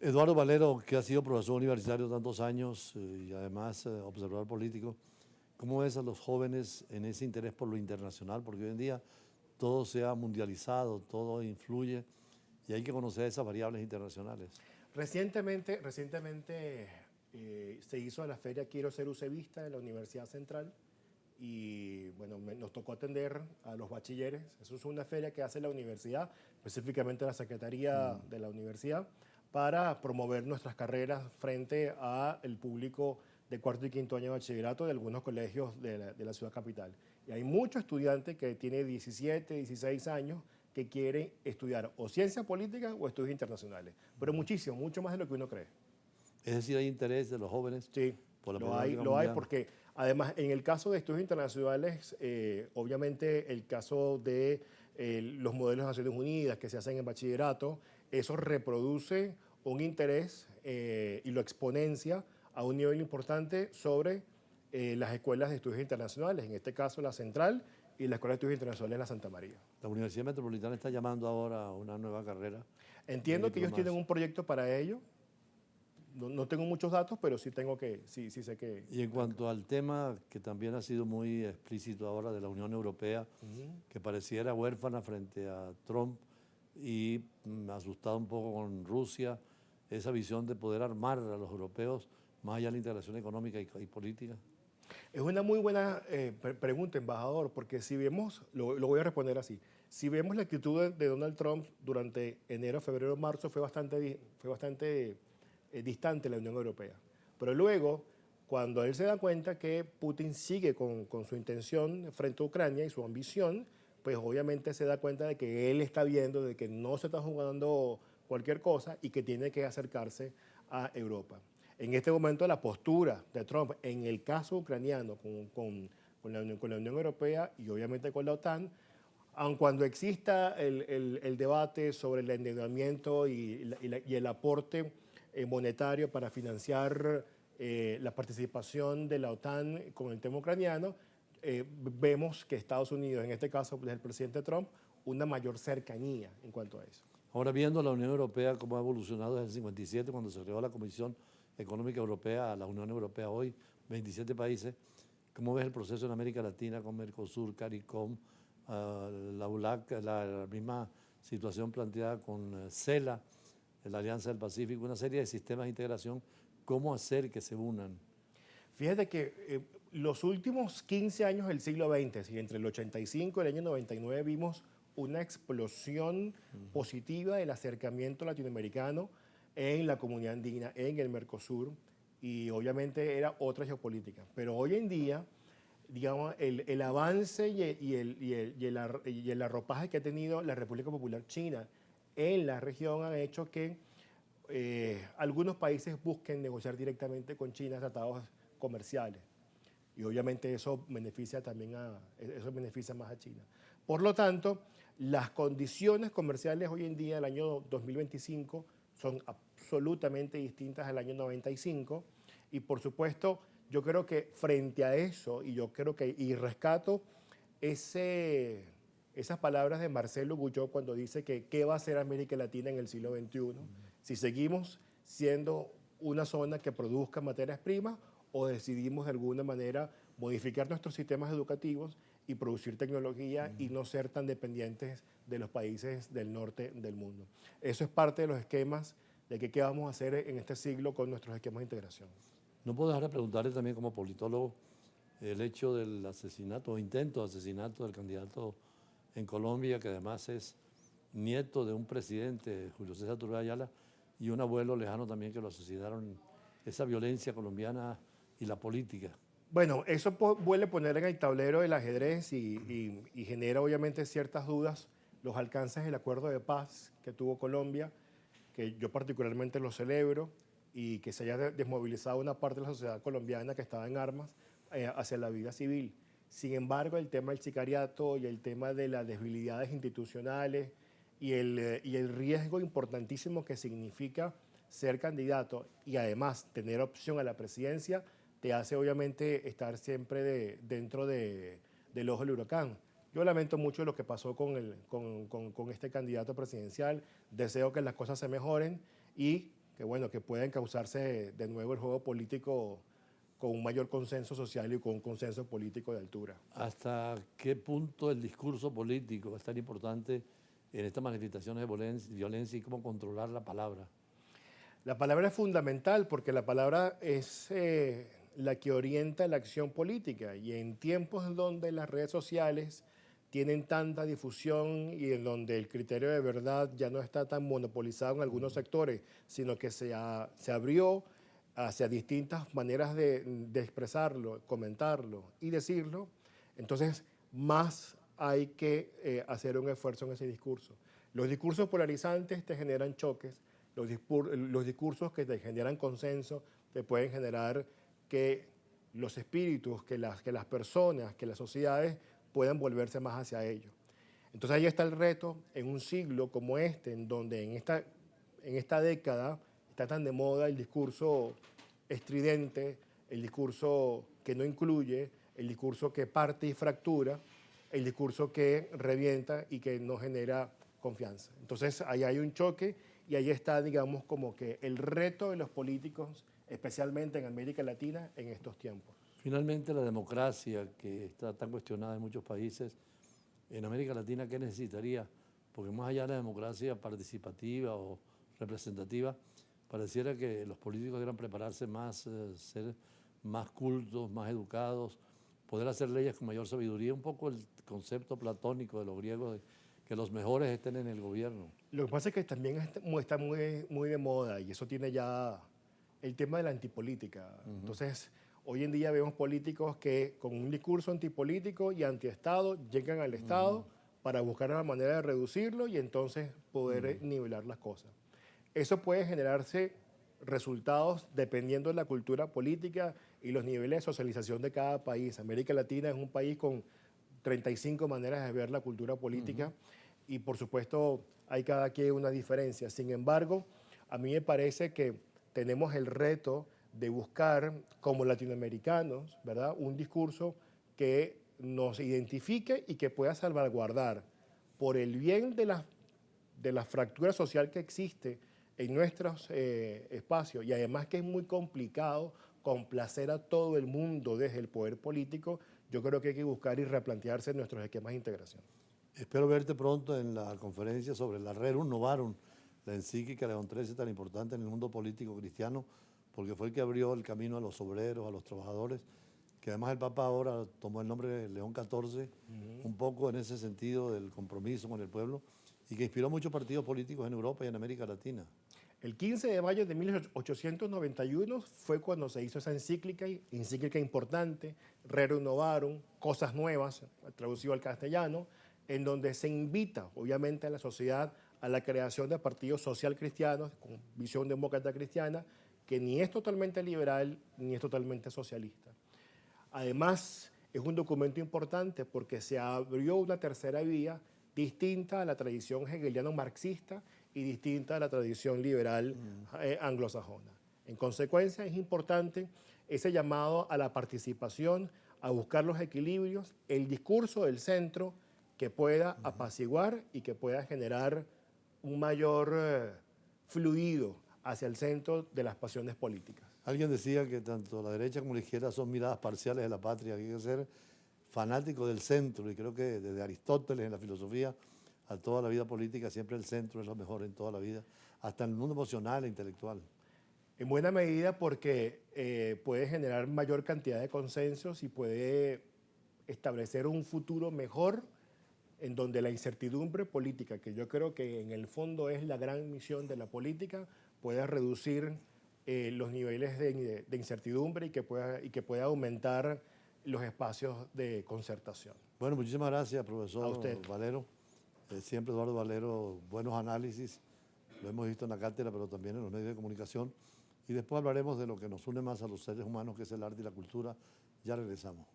Eduardo Valero, que ha sido profesor universitario tantos años y además observador político, ¿cómo ves a los jóvenes en ese interés por lo internacional? Porque hoy en día todo se ha mundializado, todo influye y hay que conocer esas variables internacionales. Recientemente se hizo la feria Quiero ser UCEBista en la Universidad Central y bueno, nos tocó atender a los bachilleres. Eso es una feria que hace la universidad, específicamente la Secretaría de la Universidad, para promover nuestras carreras frente al público de cuarto y quinto año de bachillerato de algunos colegios de la ciudad capital. Y hay muchos estudiantes que tienen 17, 16 años que quieren estudiar o ciencia política o estudios internacionales, pero muchísimo, mucho más de lo que uno cree. Es decir, hay interés de los jóvenes Sí, por la problemática lo hay mundial. porque además en el caso de estudios internacionales, obviamente el caso de los modelos de Naciones Unidas que se hacen en bachillerato, eso reproduce un interés y lo exponencia a un nivel importante sobre las escuelas de estudios internacionales, en este caso la Central y la Escuela de Estudios Internacionales La Santa María. La Universidad Metropolitana está llamando ahora a una nueva carrera de Entiendo que ellos tienen diplomacia. un proyecto para ello. No tengo muchos datos, pero sí sé que Y en cuanto al tema que también ha sido muy explícito ahora de la Unión Europea, que pareciera huérfana frente a Trump y asustada un poco con Rusia, esa visión de poder armar a los europeos más allá de la integración económica y política. es una muy buena pregunta, embajador, porque si vemos, lo voy a responder así, si vemos la actitud de Donald Trump durante enero, febrero, marzo, fue bastante distante de la Unión Europea. Pero luego, cuando él se da cuenta que Putin sigue con su intención frente a Ucrania y su ambición, pues obviamente se da cuenta de que él está viendo de que no se está jugando cualquier cosa y que tiene que acercarse a Europa. En este momento la postura de Trump en el caso ucraniano con la Unión Europea y obviamente con la OTAN, aun cuando exista el debate sobre el endeudamiento y el aporte monetario para financiar la participación de la OTAN con el tema ucraniano, vemos que Estados Unidos, en este caso el presidente Trump, una mayor cercanía en cuanto a eso. Ahora viendo la Unión Europea cómo ha evolucionado desde el 57, cuando se creó la Comisión Económica Europea, a la Unión Europea hoy, 27 países, ¿cómo ves el proceso en América Latina con Mercosur, CARICOM, la ULAC, la misma situación planteada con CELA, la Alianza del Pacífico, una serie de sistemas de integración? ¿Cómo hacer que se unan? Fíjate que los últimos 15 años del siglo XX, ¿sí? Entre el 85 y el año 99, vimos una explosión positiva del acercamiento latinoamericano en la comunidad andina, en el Mercosur, y obviamente era otra geopolítica. Pero hoy en día, digamos, el avance y el arropaje que ha tenido la República Popular China en la región han hecho que algunos países busquen negociar directamente con China tratados comerciales. Y obviamente eso beneficia más a China. Por lo tanto, las condiciones comerciales hoy en día, el año 2025, son absolutamente distintas al año 95. Y por supuesto, yo creo que frente a eso, y rescato esas palabras de Marcelo Guyot cuando dice que qué va a hacer América Latina en el siglo XXI, si seguimos siendo una zona que produzca materias primas o decidimos de alguna manera modificar nuestros sistemas educativos y producir tecnología y no ser tan dependientes de los países del norte del mundo. Eso es parte de los esquemas de qué vamos a hacer en este siglo con nuestros esquemas de integración. No puedo dejar de preguntarle también como politólogo el hecho del asesinato o intento de asesinato del candidato en Colombia, que además es nieto de un presidente, Julio César Turbay Ayala, y un abuelo lejano también que lo asesinaron. Esa violencia colombiana y la política. Bueno, eso vuelve a poner en el tablero del ajedrez y genera obviamente ciertas dudas los alcances del acuerdo de paz que tuvo Colombia, que yo particularmente lo celebro, y que se haya desmovilizado una parte de la sociedad colombiana que estaba en armas hacia la vida civil. Sin embargo, el tema del sicariato y el tema de las debilidades institucionales y el riesgo importantísimo que significa ser candidato y además tener opción a la presidencia, te hace obviamente estar siempre dentro del ojo del huracán. Yo lamento mucho lo que pasó con este candidato presidencial, deseo que las cosas se mejoren y bueno, que pueda encauzarse de nuevo el juego político con un mayor consenso social y con un consenso político de altura. ¿Hasta qué punto el discurso político es tan importante en estas manifestaciones de violencia y cómo controlar la palabra? La palabra es fundamental porque la palabra es la que orienta la acción política y en tiempos en donde las redes sociales tienen tanta difusión y en donde el criterio de verdad ya no está tan monopolizado en algunos sectores, sino que se abrió hacia distintas maneras de expresarlo, comentarlo y decirlo, entonces más hay que hacer un esfuerzo en ese discurso. Los discursos polarizantes te generan choques, los discursos que te generan consenso te pueden generar que los espíritus, que las personas, que las sociedades puedan volverse más hacia ellos. Entonces ahí está el reto en un siglo como este, en donde en esta década está tan de moda el discurso estridente, el discurso que no incluye, el discurso que parte y fractura, el discurso que revienta y que no genera confianza. Entonces ahí hay un choque y ahí está, digamos, como que el reto de los políticos, especialmente en América Latina, en estos tiempos. Finalmente, la democracia, que está tan cuestionada en muchos países, en América Latina, ¿qué necesitaría? Porque más allá de la democracia participativa o representativa, pareciera que los políticos debieran prepararse más, ser más cultos, más educados, poder hacer leyes con mayor sabiduría, un poco el concepto platónico de los griegos de que los mejores estén en el gobierno. Lo que pasa es que también está muy de moda y eso tiene ya el tema de la antipolítica. Entonces, hoy en día vemos políticos que con un discurso antipolítico y antiestado llegan al Estado para buscar una manera de reducirlo y entonces poder nivelar las cosas. Eso puede generarse resultados dependiendo de la cultura política y los niveles de socialización de cada país. América Latina es un país con 35 maneras de ver la cultura política y por supuesto hay cada quien una diferencia. Sin embargo, a mí me parece que tenemos el reto de buscar como latinoamericanos, ¿verdad?, un discurso que nos identifique y que pueda salvaguardar por el bien de la fractura social que existe en nuestros espacios y además que es muy complicado complacer a todo el mundo desde el poder político. Yo creo que hay que buscar y replantearse nuestros esquemas de integración. Espero verte pronto en la conferencia sobre la Rerum Novarum, la encíclica de León XIII tan importante en el mundo político cristiano, porque fue el que abrió el camino a los obreros, a los trabajadores, que además el Papa ahora tomó el nombre de León XIV, un poco en ese sentido del compromiso con el pueblo, y que inspiró muchos partidos políticos en Europa y en América Latina. El 15 de mayo de 1891 fue cuando se hizo esa encíclica importante, Rerum Novarum, Cosas Nuevas, traducido al castellano, en donde se invita, obviamente, a la sociedad a la creación de partidos social cristianos con visión demócrata cristiana, que ni es totalmente liberal ni es totalmente socialista. Además, es un documento importante porque se abrió una tercera vía distinta a la tradición hegeliano-marxista y distinta a la tradición liberal anglosajona. En consecuencia, es importante ese llamado a la participación, a buscar los equilibrios, el discurso del centro que pueda apaciguar y que pueda generar un mayor fluido hacia el centro de las pasiones políticas. Alguien decía que tanto la derecha como la izquierda son miradas parciales de la patria, que hay que ser fanático del centro, y creo que desde Aristóteles en la filosofía a toda la vida política siempre el centro es lo mejor en toda la vida, hasta en el mundo emocional e intelectual. En buena medida porque puede generar mayor cantidad de consensos y puede establecer un futuro mejor en donde la incertidumbre política, que yo creo que en el fondo es la gran misión de la política, pueda reducir los niveles de incertidumbre y que pueda aumentar los espacios de concertación. Bueno, muchísimas gracias, profesor A usted. Valero. Siempre Eduardo Valero, buenos análisis, lo hemos visto en la cátedra, pero también en los medios de comunicación. Y después hablaremos de lo que nos une más a los seres humanos, que es el arte y la cultura. Ya regresamos.